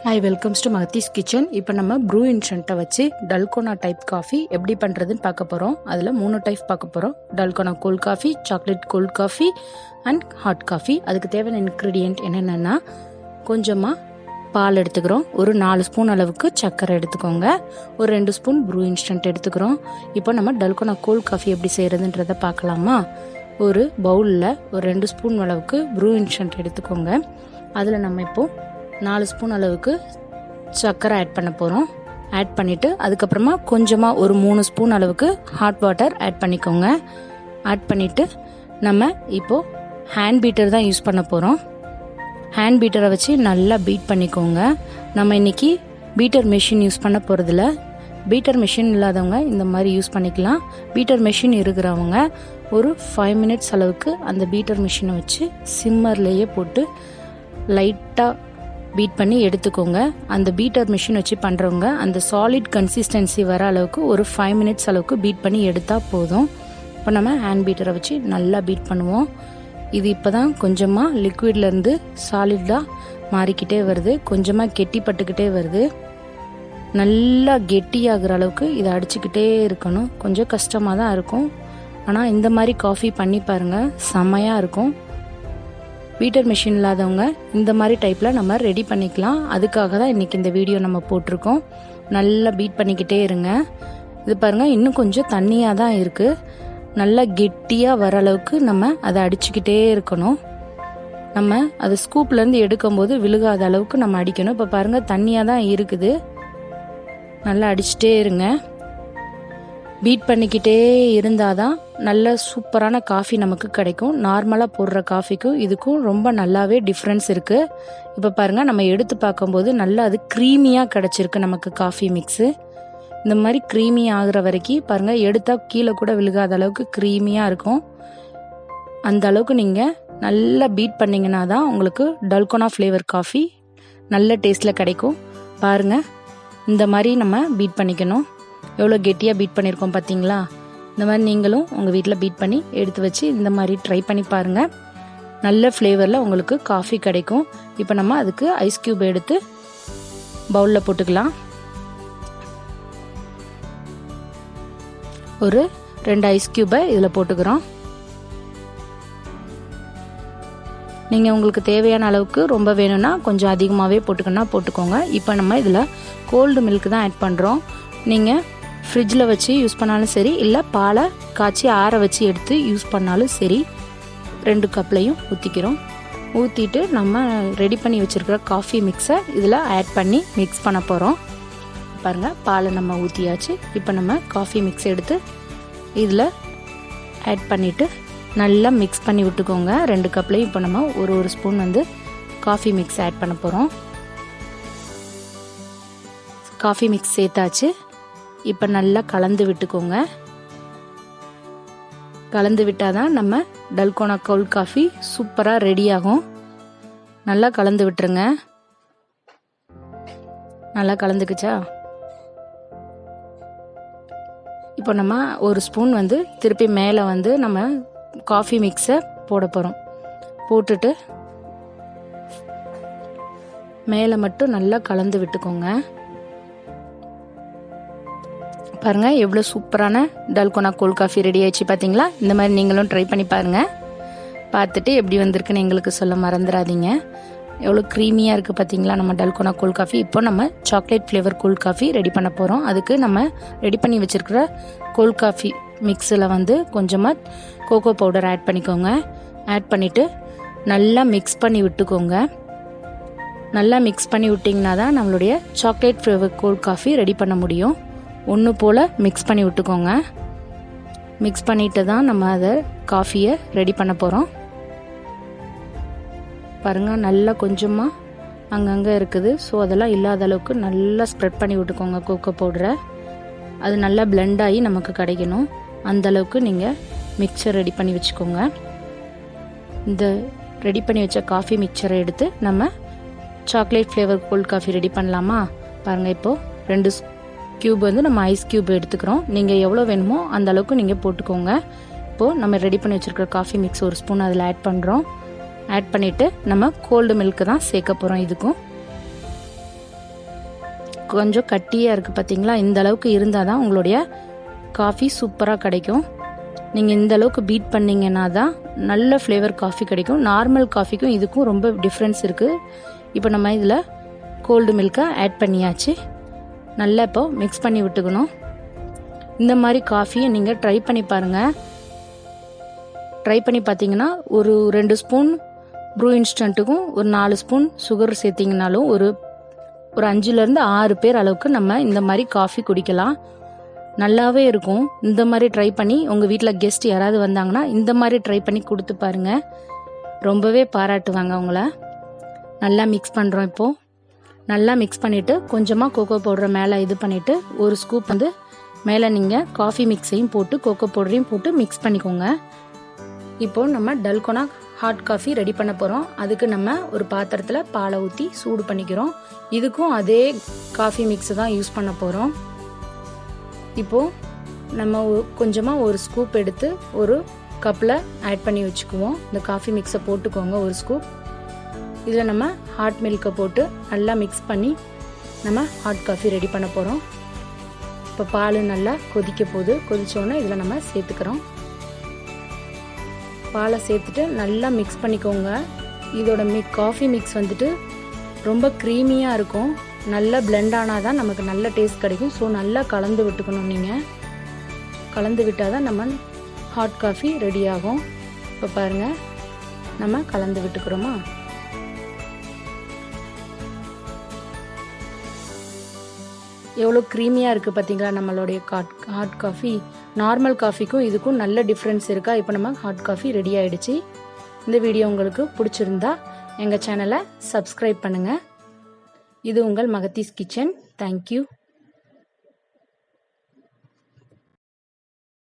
Hi, welcome to MAHATHI'S kitchen. இப்போ நம்ம BRU Instant வச்சு Dalgona type coffee எப்படி பண்றதுன்னு பார்க்க போறோம். அதுல 3 டைப் பார்க்க போறோம். Dalgona cold coffee, chocolate cold coffee and hot coffee. அதுக்கு தேவையான ingredient என்னென்னன்னா கொஞ்சமா பால் எடுத்துக்கிறோம், ஒரு 4 ஸ்பூன் அளவுக்கு சர்க்கரை எடுத்துக்கோங்க, ஒரு 2 ஸ்பூன் BRU Instant எடுத்துக்கிறோம். இப்போ நம்ம Dalgona cold coffee எப்படி செய்யறதுன்றத பார்க்கலாமா? ஒரு பவுல்ல ஒரு 2 ஸ்பூன் அளவுக்கு BRU Instant எடுத்துக்கோங்க. அதுல நம்ம இப்போ 4 ஸ்பூன் அளவுக்கு சர்க்கரை ஆட் பண்ண போகிறோம். ஆட் பண்ணிவிட்டு அதுக்கப்புறமா கொஞ்சமாக ஒரு 3 ஸ்பூன் அளவுக்கு ஹாட் வாட்டர் ஆட் பண்ணிக்கோங்க. ஆட் பண்ணிவிட்டு நம்ம இப்போது ஹேண்ட் பீட்டர் தான் யூஸ் பண்ண போகிறோம். ஹேண்ட் பீட்டரை வச்சு நல்லா பீட் பண்ணிக்கோங்க. நம்ம இன்றைக்கி பீட்டர் மெஷின் யூஸ் பண்ண போகிறதில்ல. பீட்டர் மெஷின் இல்லாதவங்க இந்த மாதிரி யூஸ் பண்ணிக்கலாம். பீட்டர் மெஷின் இருக்கிறவங்க ஒரு 5 மினிட்ஸ் அளவுக்கு அந்த பீட்டர் மெஷினை வச்சு சிம்மர்லேயே போட்டு லைட்டாக பீட் பண்ணி எடுத்துக்கோங்க. அந்த பீட்டர் மிஷின் வச்சு பண்ணுறவங்க அந்த சாலிட் கன்சிஸ்டன்சி வர அளவுக்கு ஒரு 5 மினிட்ஸ் அளவுக்கு பீட் பண்ணி எடுத்தால் போதும். இப்போ நம்ம ஹேண்ட் பீட்டரை வச்சு நல்லா பீட் பண்ணுவோம். இது இப்போ தான் கொஞ்சமாக லிக்விட்லேருந்து சாலிடாக மாறிக்கிட்டே வருது, கொஞ்சமாக கெட்டிப்பட்டுக்கிட்டே வருது. நல்லா கெட்டியாகிற அளவுக்கு இதை அடிச்சுக்கிட்டே இருக்கணும். கொஞ்சம் கஷ்டமாக தான் இருக்கும், ஆனால் இந்த மாதிரி காஃபி பண்ணி பாருங்கள், செம்மையாக இருக்கும். பீட்டர் மிஷின் இல்லாதவங்க இந்த மாதிரி டைப்பில் நம்ம ரெடி பண்ணிக்கலாம். அதுக்காக தான் இன்றைக்கி இந்த வீடியோ நம்ம போட்டிருக்கோம். நல்லா பீட் பண்ணிக்கிட்டே இருங்க. இது பாருங்கள், இன்னும் கொஞ்சம் தண்ணியாக தான் இருக்குது. நல்லா கெட்டியாக வர அளவுக்கு நம்ம அதை அடிச்சுக்கிட்டே இருக்கணும். நம்ம அதை ஸ்கூப்லேருந்து எடுக்கும்போது விழுகாத அளவுக்கு நம்ம அடிக்கணும். இப்போ பாருங்கள், தண்ணியாக தான் இருக்குது. நல்லா அடிச்சுட்டே இருங்க. பீட் பண்ணிக்கிட்டே இருந்தால் தான் நல்ல சூப்பரான காஃபி நமக்கு கிடைக்கும். நார்மலாக போடுற காஃபிக்கும் இதுக்கும் ரொம்ப நல்லாவே டிஃப்ரென்ஸ் இருக்குது. இப்போ பாருங்கள், நம்ம எடுத்து பார்க்கும்போது நல்லா அது க்ரீமியாக கிடச்சிருக்கு நமக்கு காஃபி மிக்ஸு. இந்த மாதிரி க்ரீமி ஆகிற வரைக்கும் பாருங்கள், எடுத்தால் கீழே கூட விழுகாத அளவுக்கு க்ரீமியாக இருக்கும். அந்த அளவுக்கு நீங்கள் நல்லா பீட் பண்ணிங்கன்னா தான் உங்களுக்கு டல்கோனா ஃப்ளேவர் காஃபி நல்ல டேஸ்ட்டில் கிடைக்கும். பாருங்கள், இந்த மாதிரி நம்ம பீட் பண்ணிக்கணும். எவ்வளோ கெட்டியாக பீட் பண்ணியிருக்கோம் பார்த்தீங்களா? இந்த மாதிரி நீங்களும் உங்கள் வீட்டில் பீட் பண்ணி எடுத்து வச்சு இந்த மாதிரி ட்ரை பண்ணி பாருங்கள். நல்ல ஃப்ளேவரில் உங்களுக்கு காஃபி கிடைக்கும். இப்போ நம்ம அதுக்கு ஐஸ் க்யூப் எடுத்து பவுலில் போட்டுக்கலாம். ஒரு 2 ஐஸ் க்யூபை இதில் போட்டுக்கிறோம். நீங்கள் உங்களுக்கு தேவையான அளவுக்கு ரொம்ப வேணும்னா கொஞ்சம் அதிகமாகவே போட்டுக்கோங்க. இப்போ நம்ம இதில் கோல்டு மில்க் தான் ஆட் பண்ணுறோம். நீங்கள் ஃப்ரிட்ஜில் வச்சு யூஸ் பண்ணாலும் சரி, இல்லை பாலை காய்ச்சி ஆற வச்சு எடுத்து யூஸ் பண்ணாலும் சரி. 2 கப்லையும் ஊற்றிக்கிறோம். ஊற்றிட்டு நம்ம ரெடி பண்ணி வச்சுருக்கிற காஃபி மிக்ஸை இதில் ஆட் பண்ணி மிக்ஸ் பண்ண போகிறோம். பாருங்கள், பாலை நம்ம ஊற்றியாச்சு. இப்போ நம்ம காஃபி மிக்ஸ் எடுத்து இதில் ஆட் பண்ணிவிட்டு நல்லா மிக்ஸ் பண்ணி விட்டுக்கோங்க. 2 கப்லையும் இப்போ நம்ம ஒரு ஸ்பூன் காஃபி மிக்ஸ் ஆட் பண்ண போகிறோம். காஃபி மிக்ஸ் சேர்த்தாச்சு. இப்போ நல்லா கலந்து விட்டுக்கோங்க. கலந்து விட்டால் தான் நம்ம டல்கோனா கோல்ட் காஃபி சூப்பராக ரெடி ஆகும். நல்லா கலந்து விட்டுருங்க. நல்லா கலந்துக்குச்சா? இப்போ நம்ம ஒரு ஸ்பூன் திருப்பி மேலே நம்ம காஃபி மிக்ஸை போட போகிறோம். போட்டுட்டு மேலே மட்டும் நல்லா கலந்து விட்டுக்கோங்க. பாருங்கள், எவ்வளோ சூப்பரான டல்கோனா கோல்ட் காஃபி ரெடி ஆயிடுச்சு பார்த்தீங்களா? இந்த மாதிரி நீங்களும் ட்ரை பண்ணி பாருங்கள். பார்த்துட்டு எப்படி வந்திருக்குன்னு எங்களுக்கு சொல்ல மறந்துடாதீங்க. எவ்வளோ க்ரீமியாக இருக்குது பார்த்தீங்களா நம்ம டல்கோனா கோல்ட் காஃபி. இப்போ நம்ம chocolate flavour cold coffee ready பண்ண போகிறோம். அதுக்கு நம்ம ரெடி பண்ணி வச்சுருக்கிற கோல்ட் காஃபி மிக்ஸில் கொஞ்சமாக கோகோ பவுடர் ஆட் பண்ணிக்கோங்க. ஆட் பண்ணிவிட்டு நல்லா மிக்ஸ் பண்ணி விட்டுக்கோங்க. நல்லா மிக்ஸ் பண்ணி விட்டிங்கன்னா தான் நம்மளுடைய chocolate flavour cold coffee ready பண்ண முடியும். ஒன்று போல் மிக்ஸ் பண்ணி விட்டுக்கோங்க. மிக்ஸ் பண்ணிட்டு தான் நம்ம அதை காஃபியை ரெடி பண்ண போகிறோம். பாருங்கள், நல்லா கொஞ்சமாக அங்கங்கே இருக்குது. ஸோ அதெல்லாம் இல்லாத அளவுக்கு நல்லா ஸ்ப்ரெட் பண்ணி விட்டுக்கோங்க கோகோ பவுடரை. அது நல்லா பிளெண்ட் ஆகி நமக்கு கிடைக்கணும். அந்தளவுக்கு நீங்கள் மிக்சர் ரெடி பண்ணி வச்சுக்கோங்க. இந்த ரெடி பண்ணி வச்ச காஃபி மிக்சரை எடுத்து நம்ம chocolate flavour cold coffee ready பண்ணலாமா? பாருங்கள், இப்போது 2 க்யூப் நம்ம ஐஸ் க்யூப் எடுத்துக்கிறோம். நீங்கள் எவ்வளோ வேணுமோ அந்த அளவுக்கு நீங்கள் போட்டுக்கோங்க. இப்போது நம்ம ரெடி பண்ணி வச்சுருக்கிற காஃபி மிக்ஸ் ஒரு ஸ்பூன் அதில் ஆட் பண்ணுறோம். ஆட் பண்ணிவிட்டு நம்ம கோல்டு மில்க்கு தான் சேர்க்க போகிறோம். இதுக்கும் கொஞ்சம் கட்டியாக இருக்குது பார்த்தீங்களா, இந்த அளவுக்கு இருந்தால் தான் உங்களுடைய காஃபி சூப்பராக கிடைக்கும். நீங்கள் இந்த அளவுக்கு பீட் பண்ணிங்கன்னா தான் நல்ல ஃப்ளேவர் காஃபி கிடைக்கும். நார்மல் காஃபிக்கும் இதுக்கும் ரொம்ப டிஃப்ரென்ஸ் இருக்குது. இப்போ நம்ம இதில் கோல்டு மில்கை ஆட் பண்ணியாச்சு. நல்லா இப்போ மிக்ஸ் பண்ணி விட்டுக்கணும். இந்த மாதிரி காஃபியை நீங்கள் ட்ரை பண்ணி பாருங்கள். ட்ரை பண்ணி பார்த்தீங்கன்னா ஒரு 2 ஸ்பூன் ப்ரூ இன்ஸ்டண்ட்டுக்கும் ஒரு 4 ஸ்பூன் சுகர் சேர்த்திங்கனாலும் ஒரு 5லேருந்து 6 பேர் அளவுக்கு நம்ம இந்த மாதிரி காஃபி குடிக்கலாம். நல்லாவே இருக்கும். இந்த மாதிரி ட்ரை பண்ணி உங்கள் வீட்டில் கெஸ்ட் யாராவது வந்தாங்கன்னா இந்த மாதிரி ட்ரை பண்ணி கொடுத்து பாருங்கள். ரொம்பவே பாராட்டுவாங்க அவங்கள. நல்லா மிக்ஸ் பண்ணுறோம். இப்போது நல்லா மிக்ஸ் பண்ணிவிட்டு கொஞ்சமாக கோகோ பவுடரை மேலே இது பண்ணிவிட்டு ஒரு ஸ்கூப் வந்து மேலே நீங்கள் காஃபி மிக்ஸையும் போட்டு கோகோ பவுடரையும் போட்டு மிக்ஸ் பண்ணிக்கோங்க. இப்போது நம்ம டல்கோனா ஹாட் காஃபி ரெடி பண்ண போகிறோம். அதுக்கு நம்ம ஒரு பாத்திரத்தில் பாலை ஊற்றி சூடு பண்ணிக்கிறோம். இதுக்கும் அதே காஃபி மிக்ஸை தான் யூஸ் பண்ண போகிறோம். இப்போது நம்ம கொஞ்சமாக ஒரு ஸ்கூப் எடுத்து ஒரு கப்பில் ஆட் பண்ணி வச்சுக்குவோம். இந்த காஃபி மிக்ஸை போட்டுக்கோங்க ஒரு ஸ்கூப். இதில் நம்ம ஹாட் மில்கை போட்டு நல்லா மிக்ஸ் பண்ணி நம்ம ஹாட் காஃபி ரெடி பண்ண போகிறோம். இப்போ பால் நல்லா கொதிக்க போகுது. கொதிச்சோன்னே இதில் நம்ம சேர்த்துக்கிறோம். பாலை சேர்த்துட்டு நல்லா மிக்ஸ் பண்ணிக்கோங்க. இதோட காஃபி மிக்ஸ் வந்துட்டு ரொம்ப க்ரீமியாக இருக்கும். நல்லா பிளெண்ட் ஆனால் தான் நமக்கு நல்ல டேஸ்ட் கிடைக்கும். ஸோ நல்லா கலந்து விட்டுக்கணும். நீங்கள் கலந்து விட்டால் தான் நம்ம ஹாட் காஃபி ரெடி ஆகும். இப்போ பாருங்கள், நம்ம கலந்து விட்டுக்கிறோமா. எவ்வளோ க்ரீமியாக இருக்குது பார்த்தீங்களா நம்மளுடைய ஹாட் காஃபி. நார்மல் காஃபிக்கும் இதுக்கும் நல்ல டிஃப்ரென்ஸ் இருக்கா. இப்போ நம்ம ஹாட் காஃபி ரெடி ஆகிடுச்சு. இந்த வீடியோ உங்களுக்கு பிடிச்சிருந்தா எங்கள் சேனலை சப்ஸ்கிரைப் பண்ணுங்கள். இது உங்கள் மகத்தீஸ் கிச்சன். தேங்க்யூ.